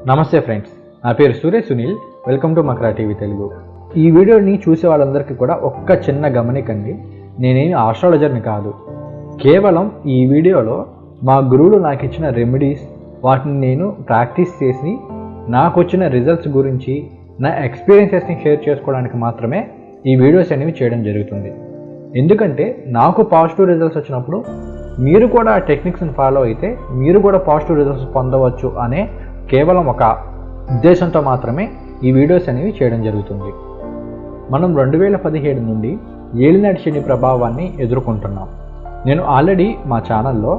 నమస్తే ఫ్రెండ్స్, నా పేరు Sunil. Welcome to Makara TV Telugu. ఈ వీడియోని చూసే వాళ్ళందరికీ కూడా ఒక్క చిన్న గమనికండి. నేనేమి ఆస్ట్రాలజర్ని కాదు. కేవలం ఈ వీడియోలో మా గురువులు నాకు ఇచ్చిన రెమెడీస్, వాటిని నేను ప్రాక్టీస్ చేసి నాకు వచ్చిన రిజల్ట్స్ గురించి నా ఎక్స్పీరియన్సెస్ని షేర్ చేసుకోవడానికి మాత్రమే ఈ వీడియోస్ అనేవి చేయడం జరుగుతుంది. ఎందుకంటే నాకు పాజిటివ్ రిజల్ట్స్ వచ్చినప్పుడు మీరు కూడా ఆ టెక్నిక్స్ని ఫాలో అయితే మీరు కూడా పాజిటివ్ రిజల్ట్స్ పొందవచ్చు అనే కేవలం ఒక ఉద్దేశంతో మాత్రమే ఈ వీడియోస్ అనేవి చేయడం జరుగుతుంది. మనం 2017 నుండి ఏలినాటి శని ప్రభావాన్ని ఎదుర్కొంటున్నాం. నేను ఆల్రెడీ మా ఛానల్లో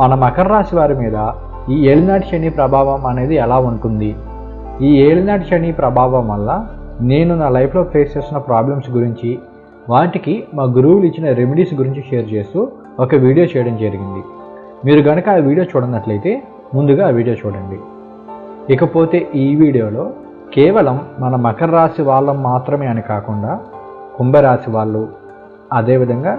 మన మకర రాశి వారి మీద ఈ ఏలినాటి శని ప్రభావం అనేది ఎలా ఉంటుంది, ఈ ఏలినాటి శని ప్రభావం వల్ల నేను నా లైఫ్లో ఫేస్ చేస్తున్న ప్రాబ్లమ్స్ గురించి, వాటికి మా గురువులు ఇచ్చిన రెమెడీస్ గురించి షేర్ చేస్తూ ఒక వీడియో చేయడం జరిగింది. మీరు కనుక ఆ వీడియో చూడనట్లయితే ముందుగా ఆ వీడియో చూడండి. ఇకపోతే ఈ వీడియోలో కేవలం మన మకర రాశి వాళ్ళం మాత్రమే అని కాకుండా కుంభరాశి వాళ్ళు, అదేవిధంగా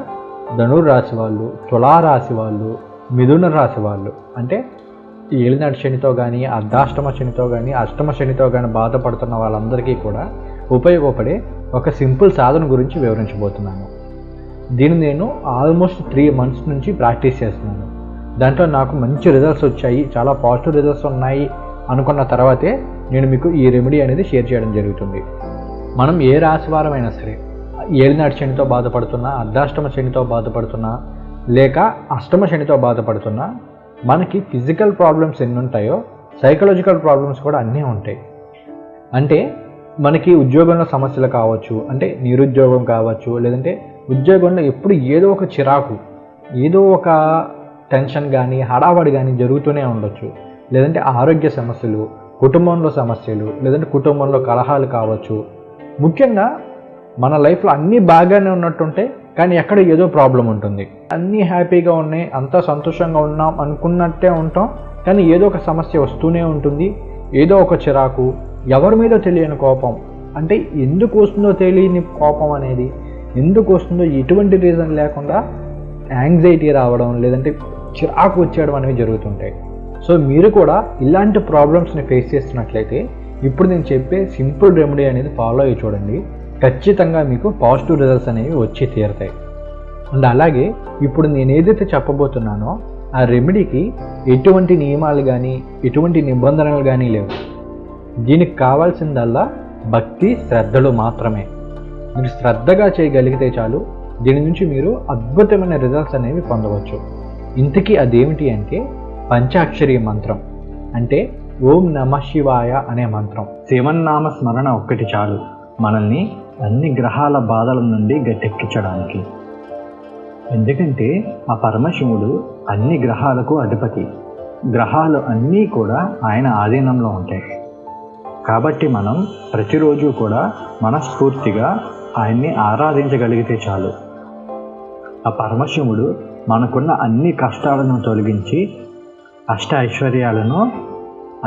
ధనుర్రాశి వాళ్ళు, తులారాశి వాళ్ళు, మిథున రాశి వాళ్ళు, అంటే ఏలినాటి శనితో కానీ, అర్ధాష్టమ శనితో కానీ, అష్టమ శనితో కానీ బాధపడుతున్న వాళ్ళందరికీ కూడా ఉపయోగపడే ఒక సింపుల్ సాధన గురించి వివరించబోతున్నాను. దీన్ని నేను ఆల్మోస్ట్ 3 months నుంచి ప్రాక్టీస్ చేస్తున్నాను. దాంట్లో నాకు మంచి రిజల్ట్స్ వచ్చాయి, చాలా పాజిటివ్ రిజల్ట్స్ ఉన్నాయి అనుకున్న తర్వాతే నేను మీకు ఈ రెమెడీ అనేది షేర్ చేయడం జరుగుతుంది. మనం ఏ రాశి వారమైనా సరే, ఏలినాటి శనితో బాధపడుతున్నా, అర్ధాష్టమ శనితో బాధపడుతున్నా, లేక అష్టమ శనితో బాధపడుతున్నా, మనకి ఫిజికల్ ప్రాబ్లమ్స్ ఎన్ని ఉంటాయో సైకలాజికల్ ప్రాబ్లమ్స్ కూడా అన్నీ ఉంటాయి. అంటే మనకి ఉద్యోగంలో సమస్యలు కావచ్చు, అంటే నిరుద్యోగం కావచ్చు, లేదంటే ఉద్యోగంలో ఎప్పుడు ఏదో ఒక చిరాకు, ఏదో ఒక టెన్షన్ కానీ, హడావడి కానీ జరుగుతూనే ఉండొచ్చు. లేదంటే ఆరోగ్య సమస్యలు, కుటుంబంలో సమస్యలు, లేదంటే కుటుంబంలో కలహాలు కావచ్చు. ముఖ్యంగా మన లైఫ్లో అన్నీ బాగానే ఉన్నట్టుంటే కానీ ఎక్కడ ఏదో ప్రాబ్లం ఉంటుంది. అన్నీ హ్యాపీగా ఉన్నాయి, అంతా సంతోషంగా ఉన్నాం అనుకున్నట్టే ఉంటాం, కానీ ఏదో ఒక సమస్య వస్తూనే ఉంటుంది. ఏదో ఒక చిరాకు, ఎవరి మీద తెలియని కోపం, అంటే ఎందుకు వస్తుందో తెలియని కోపం అనేది, ఎందుకు వస్తుందో ఎటువంటి రీజన్ లేకుండా యాంగ్జైటీ రావడం, లేదంటే చిరాకు వచ్చేయడం అనేవి జరుగుతుంటాయి. సో మీరు కూడా ఇలాంటి ప్రాబ్లమ్స్ని ఫేస్ చేస్తున్నట్లయితే ఇప్పుడు నేను చెప్పే సింపుల్ రెమెడీ అనేది ఫాలో అయ్యి చూడండి. ఖచ్చితంగా మీకు పాజిటివ్ రిజల్ట్స్ అనేవి వచ్చి తీరుతాయి. అండ్ అలాగే ఇప్పుడు నేను ఏదైతే చెప్పబోతున్నానో ఆ రెమెడీకి ఎటువంటి నియమాలు కానీ, ఎటువంటి నిబంధనలు కానీ లేవు. దీనికి కావాల్సిందల్లా భక్తి, శ్రద్ధలు మాత్రమే. మీరు శ్రద్ధగా చేయగలిగితే చాలు, దీని నుంచి మీరు అద్భుతమైన రిజల్ట్స్ అనేవి పొందవచ్చు. ఇంతకీ అదేమిటి అంటే పంచాక్షరి మంత్రం, అంటే ఓం నమః శివాయ అనే మంత్రం. శివన్నామ స్మరణ ఒక్కటి చాలు మనల్ని అన్ని గ్రహాల బాధల నుండి గట్టెక్కించడానికి. ఎందుకంటే ఆ పరమశివుడు అన్ని గ్రహాలకు అధిపతి, గ్రహాలు అన్నీ కూడా ఆయన ఆధీనంలో ఉంటాయి. కాబట్టి మనం ప్రతిరోజు కూడా మనస్ఫూర్తిగా ఆయన్ని ఆరాధించగలిగితే చాలు. ఆ పరమశివుడు మనకున్న అన్ని కష్టాలను తొలగించి అష్ట ఐశ్వర్యాలను,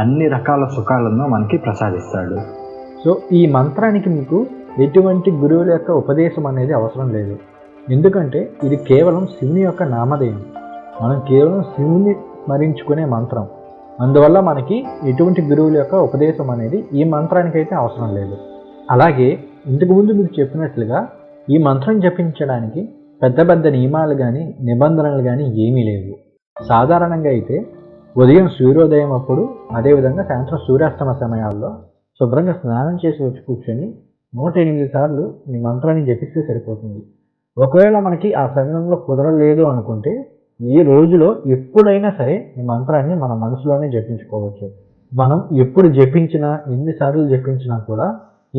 అన్ని రకాల సుఖాలను మనకి ప్రసాదిస్తాడు. సో ఈ మంత్రానికి మీకు ఎటువంటి గురువుల యొక్క ఉపదేశం అనేది అవసరం లేదు. ఎందుకంటే ఇది కేవలం శివుని యొక్క నామధేయం. మనం కేవలం శివుని స్మరించుకునే మంత్రం. అందువల్ల మనకి ఎటువంటి గురువుల యొక్క ఉపదేశం అనేది ఈ మంత్రానికి అయితే అవసరం లేదు. అలాగే ఇంతకుముందు మీకు చెప్పినట్లుగా ఈ మంత్రం జపించడానికి పెద్ద పెద్ద నియమాలు కానీ, నిబంధనలు కానీ ఏమీ లేవు. సాధారణంగా అయితే ఉదయం సూర్యోదయం అప్పుడు, అదేవిధంగా సాయంత్రం సూర్యాస్తమ సమయాల్లో శుభ్రంగా స్నానం చేసి వచ్చి కూర్చొని 108 సార్లు ఈ మంత్రాన్ని జపిస్తే సరిపోతుంది. ఒకవేళ మనకి ఆ సమయంలో కుదరలేదు అనుకుంటే ఈ రోజులో ఎప్పుడైనా సరే ఈ మంత్రాన్ని మన మనసులోనే జపించుకోవచ్చు. మనం ఎప్పుడు జపించినా, ఎన్నిసార్లు జపించినా కూడా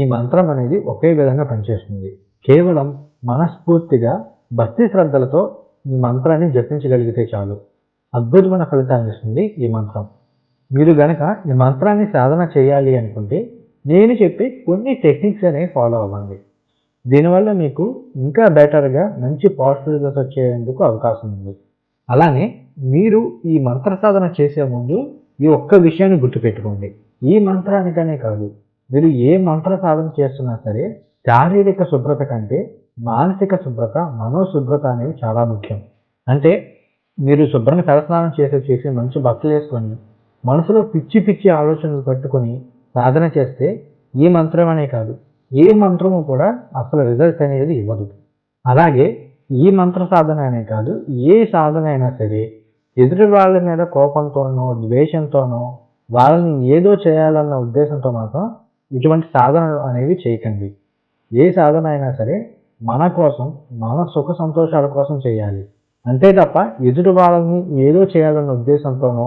ఈ మంత్రం అనేది ఒకే విధంగా పనిచేస్తుంది. కేవలం మనస్ఫూర్తిగా భక్తి శ్రద్ధలతో ఈ మంత్రాన్ని జపించగలిగితే చాలు, అద్భుతమైన ఫలితాన్ని ఇస్తుంది ఈ మంత్రం. మీరు గనక ఈ మంత్రాన్ని సాధన చేయాలి అనుకుంటే నేను చెప్పే కొన్ని టెక్నిక్స్ అనేవి ఫాలో అవ్వండి. దీనివల్ల మీకు ఇంకా బెటర్గా మంచి పాజిటివ్ రిజల్ట్స్ వచ్చేందుకు అవకాశం ఉంది. అలానే మీరు ఈ మంత్ర సాధన చేసే ముందు ఈ ఒక్క విషయాన్ని గుర్తుపెట్టుకోండి. ఈ మంత్రానికనే కాదు, మీరు ఏ మంత్ర సాధన చేస్తున్నా సరే శారీరక శుభ్రత కంటే మానసిక శుభ్రత, మనోశుభ్రత అనేవి చాలా ముఖ్యం. అంటే మీరు శుభ్రంగా తలస్నానం చేసి మంచి బట్టలు వేసుకొని మనసులో పిచ్చి పిచ్చి ఆలోచనలు పెట్టుకొని సాధన చేస్తే ఈ మంత్రం అనే కాదు, ఏ మంత్రము కూడా అసలు రిజల్ట్ అనేది ఇవ్వదు. అలాగే ఈ మంత్ర సాధన అనే కాదు, ఏ సాధన అయినా సరే ఎదుటి వాళ్ళ మీద కోపంతోనో ద్వేషంతోనో వాళ్ళని ఏదో చేయాలన్న ఉద్దేశంతో మాత్రం ఇటువంటి సాధనలు అనేవి చేయకండి. ఏ సాధన అయినా సరే మన కోసం, మన సుఖ సంతోషాల కోసం చేయాలి. అంతే తప్ప ఎదుటి వాళ్ళని ఏదో చేయాలన్న ఉద్దేశంతోనో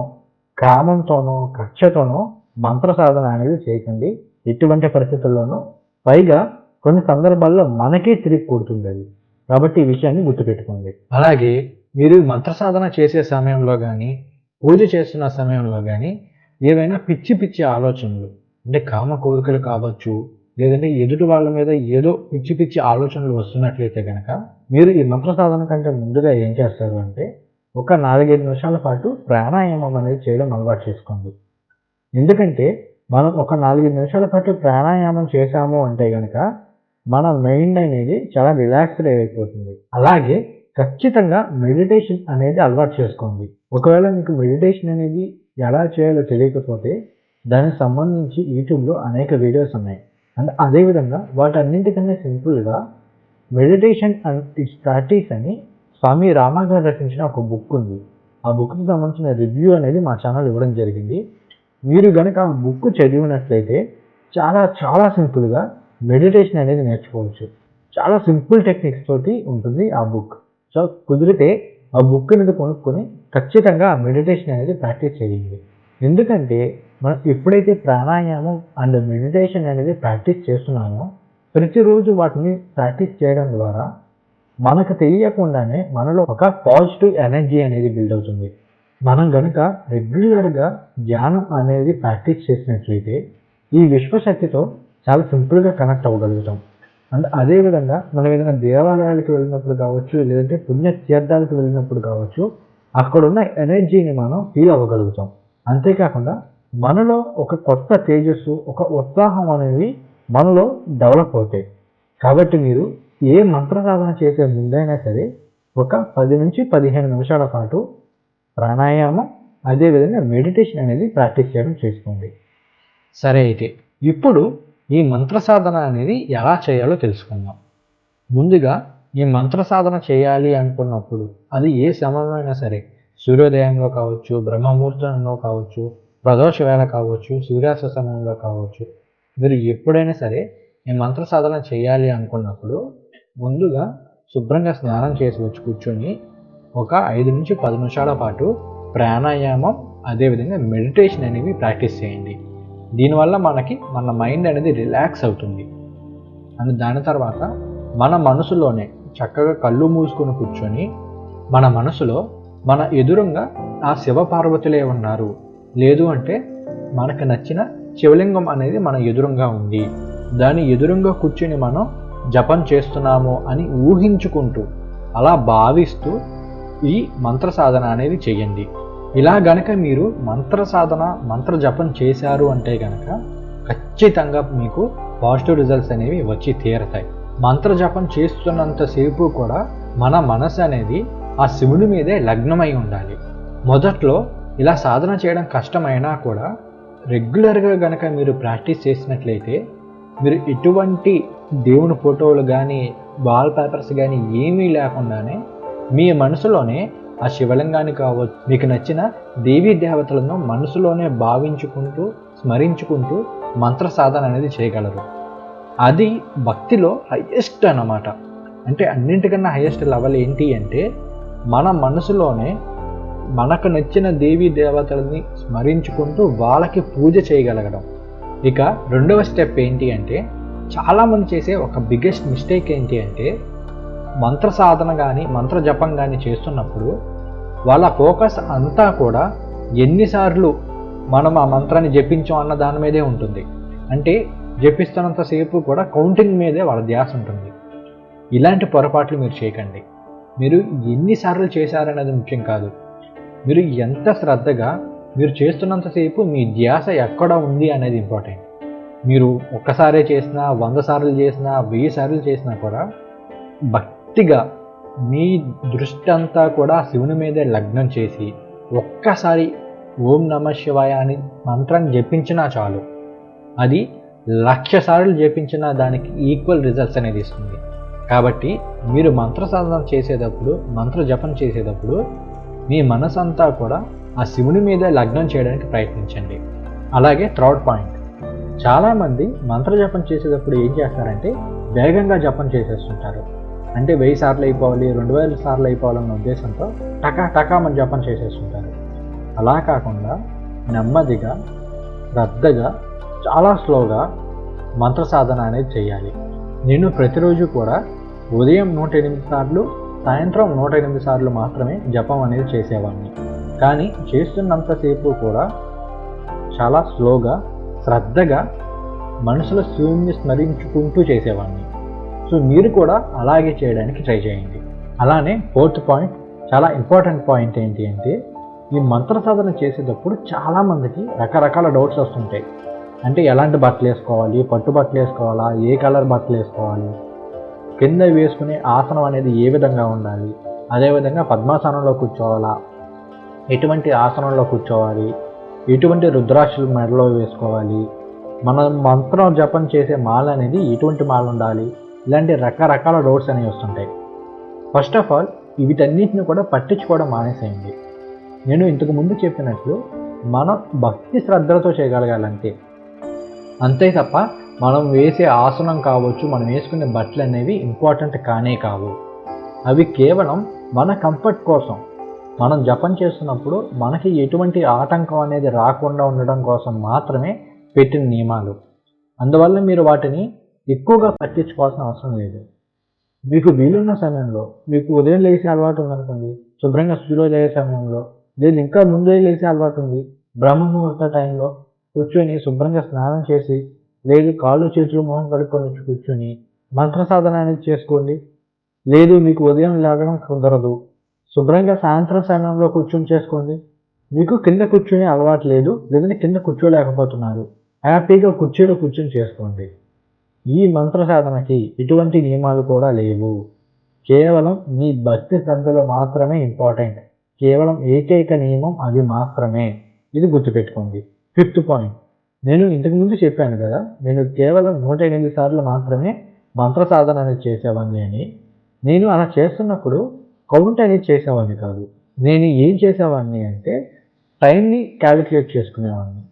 కామంతోనో కక్షతోనో మంత్ర సాధన అనేది చేయకండి ఎటువంటి పరిస్థితుల్లోనూ. పైగా కొన్ని సందర్భాల్లో మనకే తిరిగి కొడుతుంది అది. కాబట్టి ఈ విషయాన్ని గుర్తుపెట్టుకోండి. అలాగే మీరు మంత్ర సాధన చేసే సమయంలో కానీ, పూజ చేస్తున్న సమయంలో కానీ ఏవైనా పిచ్చి పిచ్చి ఆలోచనలు, అంటే కామ కోరికలు కావచ్చు, లేదంటే ఎదుటి వాళ్ళ మీద ఏదో పిచ్చి పిచ్చి ఆలోచనలు వస్తున్నట్లయితే కనుక మీరు ఈ మంత్ర సాధన కంటే ముందుగా ఏం చేస్తారు అంటే ఒక 4-5 నిమిషాల పాటు ప్రాణాయామం అనేది చేయడం అలవాటు చేసుకోండి. ఎందుకంటే మనం ఒక 4-5 నిమిషాల పాటు ప్రాణాయామం చేశాము అంటే కనుక మన మైండ్ అనేది చాలా రిలాక్స్డ్ అయిపోతుంది. అలాగే ఖచ్చితంగా మెడిటేషన్ అనేది అలవాటు చేసుకోండి. ఒకవేళ మీకు మెడిటేషన్ అనేది ఎలా చేయాలో తెలియకపోతే దానికి సంబంధించి యూట్యూబ్లో అనేక వీడియోస్ ఉన్నాయి. అండ్ అదేవిధంగా వాటన్నింటికన్నా సింపుల్గా మెడిటేషన్ అండ్ ఇట్స్ ప్రాక్టీస్ అని స్వామి రామ గారు రచించిన ఒక బుక్ ఉంది. ఆ బుక్కి సంబంధించిన రివ్యూ అనేది మా ఛానల్ ఇవ్వడం జరిగింది. మీరు కనుక ఆ బుక్ చదివినట్లయితే చాలా చాలా సింపుల్గా మెడిటేషన్ అనేది నేర్చుకోవచ్చు. చాలా సింపుల్ టెక్నిక్స్ తోటి ఉంటుంది ఆ బుక్. సో కుదిరితే ఆ బుక్ అనేది కొనుక్కొని ఖచ్చితంగా మెడిటేషన్ అనేది ప్రాక్టీస్ చేయండి. ఎందుకంటే మనం ఎప్పుడైతే ప్రాణాయామం అండ్ మెడిటేషన్ అనేది ప్రాక్టీస్ చేస్తున్నామో ప్రతిరోజు వాటిని ప్రాక్టీస్ చేయడం ద్వారా మనకు తెలియకుండానే మనలో ఒక పాజిటివ్ ఎనర్జీ అనేది బిల్డ్ అవుతుంది. మనం కనుక రెగ్యులర్గా ధ్యానం అనేది ప్రాక్టీస్ చేసినట్లయితే ఈ విశ్వశక్తితో చాలా సింపుల్గా కనెక్ట్ అవ్వగలుగుతాం. అండ్ అదేవిధంగా మనం ఏదైనా దేవాలయాలకు వెళ్ళినప్పుడు కావచ్చు, లేదంటే పుణ్యతీర్థాలకు వెళ్ళినప్పుడు కావచ్చు, అక్కడున్న ఎనర్జీని మనం ఫీల్ అవ్వగలుగుతాం. అంతేకాకుండా మనలో ఒక కొత్త తేజస్సు, ఒక ఉత్సాహం అనేవి మనలో డెవలప్ అవుతాయి. కాబట్టి మీరు ఏ మంత్ర సాధన చేసే ముందైనా సరే ఒక 10 నుంచి 15 నిమిషాల పాటు ప్రాణాయామం, అదేవిధంగా మెడిటేషన్ అనేది ప్రాక్టీస్ చేయడం చేసుకోండి. సరే, అయితే ఇప్పుడు ఈ మంత్ర సాధన అనేది ఎలా చేయాలో తెలుసుకుందాం. ముందుగా ఈ మంత్ర సాధన చేయాలి అనుకున్నప్పుడు అది ఏ సమయంలో అయినా సరే, సూర్యోదయంలో కావచ్చు, బ్రహ్మముహూర్తంలో కావచ్చు, ప్రదోష వేళ కావచ్చు, సూర్యాస్త సమయంలో కావచ్చు, మీరు ఎప్పుడైనా సరే ఈ మంత్ర సాధన చేయాలి అనుకున్నప్పుడు ముందుగా శుభ్రంగా స్నానం చేసి వచ్చి కూర్చొని ఒక 5 నుంచి 10 నిమిషాల పాటు ప్రాణాయామం, అదేవిధంగా మెడిటేషన్ అనేవి ప్రాక్టీస్ చేయండి. దీనివల్ల మన మైండ్ అనేది రిలాక్స్ అవుతుంది. అండ్ దాని తర్వాత మన మనసులోనే చక్కగా కళ్ళు మూసుకొని కూర్చొని మన మనసులో మన ఎదురుగా ఆ శివపార్వతులే ఉన్నారు, లేదు అంటే మనకు నచ్చిన శివలింగం అనేది మన ఎదురుగా ఉంది, దాని ఎదురుగా కూర్చొని మనం జపం చేస్తున్నాము అని ఊహించుకుంటూ అలా భావిస్తూ ఈ మంత్ర సాధన అనేది చేయండి. ఇలా గనక మీరు మంత్ర సాధన, మంత్ర జపం చేశారు అంటే గనక ఖచ్చితంగా మీకు పాజిటివ్ రిజల్ట్స్ అనేవి వచ్చి తీరతాయి. మంత్ర జపం చేస్తున్నంతసేపు కూడా మన మనసు అనేది ఆ శివుడి మీదే లగ్నమై ఉండాలి. మొదట్లో ఇలా సాధన చేయడం కష్టమైనా కూడా రెగ్యులర్గా గనక మీరు ప్రాక్టీస్ చేసినట్లయితే మీరు ఎటువంటి దేవుని ఫోటోలు కానీ, వాల్ పేపర్స్ కానీ ఏమీ లేకుండానే మీ మనసులోనే ఆ శివలింగాన్ని కావచ్చు, మీకు నచ్చిన దేవీ దేవతలను మనసులోనే భావించుకుంటూ, స్మరించుకుంటూ మంత్ర సాధన అనేది చేయగలరు. అది భక్తిలో హైయెస్ట్ అన్నమాట. అంటే అన్నింటికన్నా హైయెస్ట్ లెవెల్ ఏంటి అంటే మన మనసులోనే మనకు నచ్చిన దేవీ దేవతలని స్మరించుకుంటూ వాళ్ళకి పూజ చేయగలగడం. ఇక రెండవ స్టెప్ ఏంటి అంటే చాలామంది చేసే ఒక బిగ్గెస్ట్ మిస్టేక్ ఏంటి అంటే మంత్ర సాధన కానీ, మంత్ర జపం కానీ చేస్తున్నప్పుడు వాళ్ళ ఫోకస్ అంతా కూడా ఎన్నిసార్లు మనం ఆ మంత్రాన్ని జపించాం అన్న దాని మీదే ఉంటుంది. అంటే జపిస్తున్నంతసేపు కూడా కౌంటింగ్ మీదే వాళ్ళ ధ్యాస ఉంటుంది. ఇలాంటి పొరపాట్లు మీరు చేయకండి. మీరు ఎన్నిసార్లు చేశారనేది ముఖ్యం కాదు, మీరు ఎంత శ్రద్ధగా మీరు చేస్తున్నంతసేపు మీ ధ్యాస ఎక్కడ ఉంది అనేది ఇంపార్టెంట్. మీరు ఒక్కసారే చేసినా, 100 సార్లు చేసినా, 1000 సార్లు చేసినా కూడా భక్తిగా మీ దృష్టి అంతా కూడా శివుని మీదే లగ్నం చేసి ఒక్కసారి ఓం నమ శివాయ అని మంత్రాన్ని జపించినా చాలు, అది 1,00,000 సార్లు జపించిన దానికి ఈక్వల్ రిజల్ట్స్ అనేది ఇస్తుంది. కాబట్టి మీరు మంత్ర సాధన చేసేటప్పుడు, మంత్ర జపం చేసేటప్పుడు మీ మనసు అంతా కూడా ఆ శివుని మీదే లగ్నం చేయడానికి ప్రయత్నించండి. అలాగే థర్డ్ పాయింట్, చాలామంది మంత్ర జపం చేసేటప్పుడు ఏం చేస్తారంటే వేగంగా జపం చేసేస్తుంటారు. అంటే 1000 సార్లు అయిపోవాలి, 2000 సార్లు అయిపోవాలన్న ఉద్దేశంతో టకామని జపం చేసేస్తుంటారు. అలా కాకుండా నెమ్మదిగా, శ్రద్ధగా, చాలా స్లోగా మంత్ర సాధన అనేది చేయాలి. నేను ప్రతిరోజు కూడా ఉదయం 108 సార్లు, సాయంత్రం 108 సార్లు మాత్రమే జపం అనేది చేసేవాడిని. కానీ చేస్తున్నంతసేపు కూడా చాలా స్లోగా, శ్రద్ధగా మనసులో శివుణ్ణి స్మరించుకుంటూ చేసేవాడిని. సో మీరు కూడా అలాగే చేయడానికి ట్రై చేయండి. అలానే ఫోర్త్ పాయింట్, చాలా ఇంపార్టెంట్ పాయింట్ ఏంటి అంటే, ఈ మంత్ర సాధన చేసేటప్పుడు చాలామందికి రకరకాల డౌట్స్ వస్తుంటాయి. అంటే ఎలాంటి బట్టలు వేసుకోవాలి, పట్టు బట్టలు వేసుకోవాలా, ఏ కలర్ బట్టలు వేసుకోవాలి, కింద వేసుకునే ఆసనం అనేది ఏ విధంగా ఉండాలి, అదేవిధంగా పద్మాసనంలో కూర్చోవాలా, ఎటువంటి ఆసనంలో కూర్చోవాలి, ఎటువంటి రుద్రాక్షలు మెడలో వేసుకోవాలి, మనం మంత్రం జపం చేసే మాల అనేది ఎటువంటి మాల ఉండాలి, ఇలాంటి రకరకాల డౌట్స్ అనేవి వస్తుంటాయి. ఫస్ట్ ఆఫ్ ఆల్ వీటన్నిటిని కూడా పట్టించుకోవడం మానేసేయండి. నేను ఇంతకు ముందు చెప్పినట్లు మనం భక్తి శ్రద్ధలతో చేయగలగాలంటే, అంతే తప్ప మనం వేసే ఆసనం కావచ్చు, మనం వేసుకునే బట్టలు అనేవి ఇంపార్టెంట్ కానే కావు. అవి కేవలం మన కంఫర్ట్ కోసం, మనం జపం చేస్తున్నప్పుడు మనకి ఎటువంటి ఆటంకం అనేది రాకుండా ఉండడం కోసం మాత్రమే పెట్టిన నియమాలు. అందువల్ల మీరు వాటిని ఎక్కువగా పట్టించుకోవాల్సిన అవసరం లేదు. మీకు వీలున్న సమయంలో, మీకు ఉదయం లేచే అలవాటు ఉందనుకోండి, శుభ్రంగా సూర్యోదయం లేచే సమయంలో, లేదు ఇంకా ముందే లేచే అలవాటు ఉంది, బ్రహ్మ ముహూర్త టైంలో కూర్చొని శుభ్రంగా స్నానం చేసి, లేదు కాళ్ళు చేతులు మొహం కడుక్కొని కూర్చొని మంత్ర సాధన అనేది చేసుకోండి. లేదు మీకు ఉదయం లేగడం కుదరదు, శుభ్రంగా సాయంత్రం సమయంలో కూర్చొని చేసుకోండి. మీకు కింద కూర్చొని అలవాటు లేదు, లేదంటే కింద కూర్చోలేకపోతున్నారు, హ్యాపీగా కుర్చీలో కూర్చొని చేసుకోండి. ఈ మంత్ర సాధనకి ఎటువంటి నియమాలు కూడా లేవు. కేవలం మీ భక్తి శ్రద్ధలో మాత్రమే ఇంపార్టెంట్. కేవలం ఏకైక నియమం అది మాత్రమే. ఇది గుర్తుపెట్టుకోండి. ఫిఫ్త్ పాయింట్, నేను ఇంతకుముందు చెప్పాను కదా, నేను కేవలం 108 సార్లు మాత్రమే మంత్ర సాధన అనేది చేసేవాడిని అని. నేను అలా చేస్తున్నప్పుడు కౌంట్ అనేది చేసేవాడిని కాదు. నేను ఏం చేసేవాడిని అంటే టైంని క్యాలిక్యులేట్ చేసుకునేవాడిని.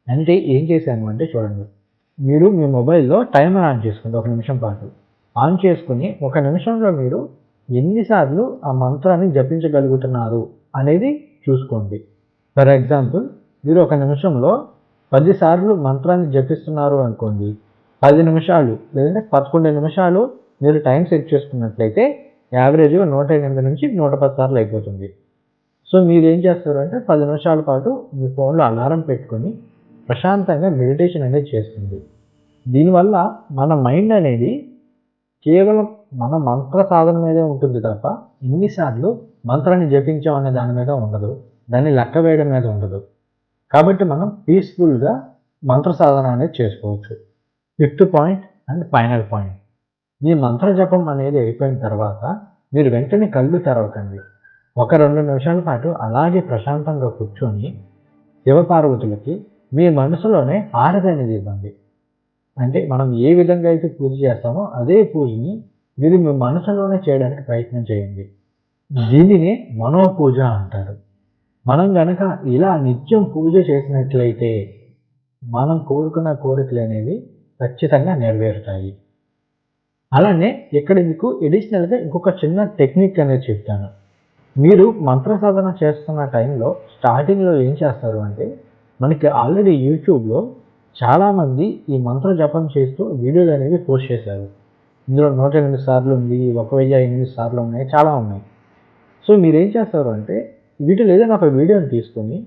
అంటే ఏం చేశాను అంటే చూడండి, మీరు మీ మొబైల్లో టైమర్ ఆన్ చేసుకోండి. 1 నిమిషం పాటు ఆన్ చేసుకుని 1 నిమిషంలో మీరు ఎన్నిసార్లు ఆ మంత్రాన్ని జపించగలుగుతున్నారు అనేది చూసుకోండి. ఫర్ ఎగ్జాంపుల్, మీరు 1 నిమిషంలో 10 సార్లు మంత్రాన్ని జపిస్తున్నారు అనుకోండి, 10 నిమిషాలు లేదంటే 11 నిమిషాలు మీరు టైం సెట్ చేసుకున్నట్లయితే యావరేజ్గా 108 నుంచి 110 సార్లు అయిపోతుంది. సో మీరు ఏం చేస్తారు అంటే 10 నిమిషాల పాటు మీ ఫోన్లో అలారం పెట్టుకొని ప్రశాంతంగా మెడిటేషన్ అనేది చేస్తుంది. దీనివల్ల మన మైండ్ అనేది కేవలం మన మంత్ర సాధన మీదే ఉంటుంది తప్ప ఎన్నిసార్లు మంత్రాన్ని జపించామనే దాని మీద ఉండదు, దాన్ని లెక్క వేయడం మీద ఉండదు. కాబట్టి మనం పీస్ఫుల్గా మంత్ర సాధన అనేది చేసుకోవచ్చు. Fifth point and final point, మీ మంత్ర జపం అనేది అయిపోయిన తర్వాత మీరు వెంటనే కళ్ళు తెరవకండి. 1-2 నిమిషాల పాటు అలాగే ప్రశాంతంగా కూర్చొని శివపార్వతులకి మీ మనసులోనే హారతి అనేది ఇవ్వండి. అంటే మనం ఏ విధంగా అయితే పూజ చేస్తామో అదే పూజని మీరు మీ మనసులోనే చేయడానికి ప్రయత్నం చేయండి. దీనినే మనోపూజ అంటారు. మనం గనక ఇలా నిత్యం పూజ చేసినట్లయితే మనం కోరుకున్న కోరికలు అనేవి ఖచ్చితంగా నెరవేరుతాయి. అలానే ఇక్కడ మీకు ఎడిషనల్గా ఇంకొక చిన్న టెక్నిక్ అనేది చెప్తాను. మీరు మంత్ర సాధన చేస్తున్న టైంలో స్టార్టింగ్లో ఏం చేస్తారు అంటే, మనకి ఆల్రెడీ యూట్యూబ్లో చాలామంది ఈ మంత్ర జపం చేస్తూ వీడియోలు అనేవి పోస్ట్ చేశారు. ఇందులో 108 సార్లు ఉంది, 1008 సార్లు ఉన్నాయి, చాలా ఉన్నాయి. సో మీరేం చేస్తారు అంటే వీటిలో ఏదైనా ఒక వీడియోని తీసుకొని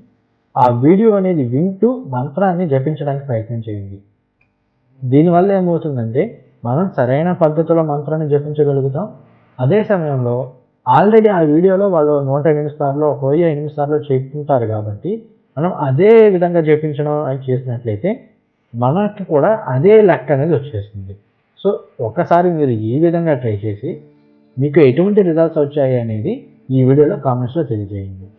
ఆ వీడియో అనేది వింటూ మంత్రాన్ని జపించడానికి ప్రయత్నం చేయండి. దీనివల్ల ఏమవుతుందంటే మనం సరైన పద్ధతిలో మంత్రాన్ని జపించగలుగుతాం. అదే సమయంలో ఆల్రెడీ ఆ వీడియోలో వాళ్ళు 108 సార్లు, 1008 సార్లు చెప్తుంటారు కాబట్టి మనం అదే విధంగా జపించడం అని చేసినట్లయితే మనకి కూడా అదే లెక్క అనేది వచ్చేస్తుంది. సో ఒకసారి మీరు ఈ విధంగా ట్రై చేసి మీకు ఎటువంటి రిజల్ట్స్ వచ్చాయి అనేది ఈ వీడియోలో కామెంట్స్లో తెలియజేయండి.